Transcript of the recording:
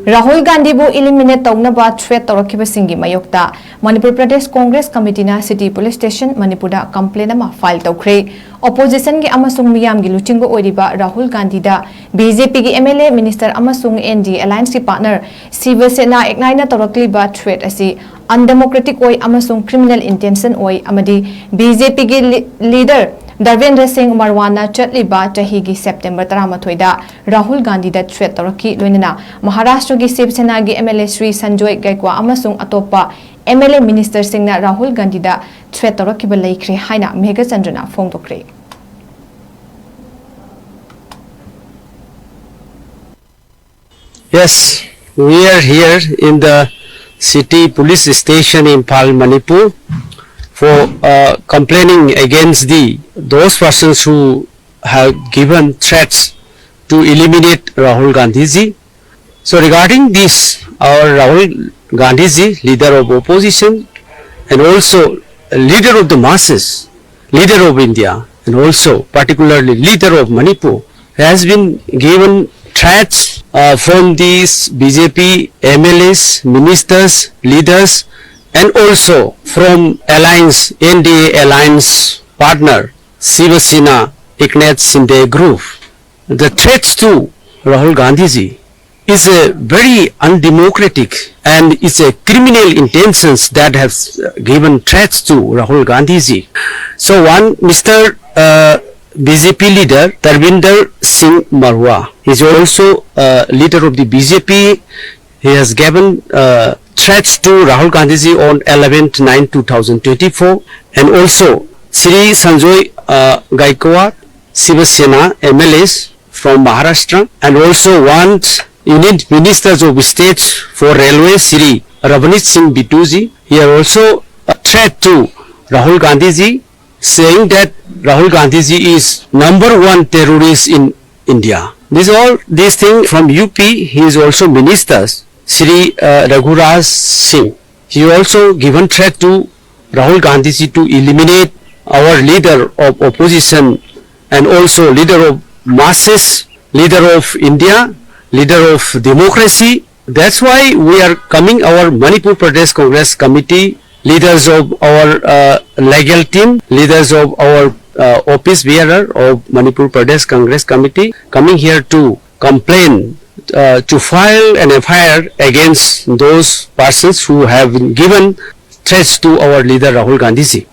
Rahul Gandhi bu eliminate taunaba threat tawrakibasingi mayokta Manipur Pradesh Congress Committee na City Police Station Manipurda complaint ama file tawkhre opposition gi amasung miyam gi luchingbo oiriba Rahul Gandhi da BJP gi MLA minister amasung ND alliance ki partner Sivasena eknaina tawrakliba threat asi undemocratic oi amasung criminal intention oi amadi BJP gi leader Darvendra Singh Marwana Chatliba Tahigi September 13 da Rahul Gandhi da threat tawraki loinana Maharashtra gi Sivasena gi MLA Sri Sanjoy Gaikwa amasung atopa MLA minister Singna Rahul Gandhi da threat tawrakiba laikhre haina Megha Chandrana phongdokre. Yes, we are here in the city police station in Imphal, Manipur for complaining against those persons who have given threats to eliminate Rahul Gandhi ji. So regarding this, our Rahul Gandhi ji, leader of opposition and also leader of the masses, leader of India and also particularly leader of Manipur, has been given threats from these BJP MLAs, ministers, leaders and also from alliance, NDA alliance partner Sivasena Eknath Shinde group. The threats to Rahul Gandhi ji is a very undemocratic and it's a criminal intentions that have given threats to Rahul Gandhi ji. So one Mr. BJP leader Darvendra Singh Marwana is also leader of the BJP. He has given threats to Rahul Gandhi ji on 11/9/2024 and also Sri Sanjoy Gaikwa Sivasena MLAs from Maharashtra and also one Union Ministers of State for Railway Sri Ravneet Singh Bittu ji. He has also a threat to Rahul Gandhi ji, saying that Rahul Gandhi ji is #1 terrorist in India. These things from UP. He is also ministers Sri Raghuraj Singh. He also given threat to Rahul Gandhi ji to eliminate our leader of opposition and also leader of masses, leader of India, leader of democracy. That's why we are coming, our Manipur Pradesh Congress Committee, leaders of our legal team, leaders of our office bearer of Manipur Pradesh Congress Committee, coming here to complain, to file an FIR against those persons who have given threats to our leader Rahul Gandhi ji.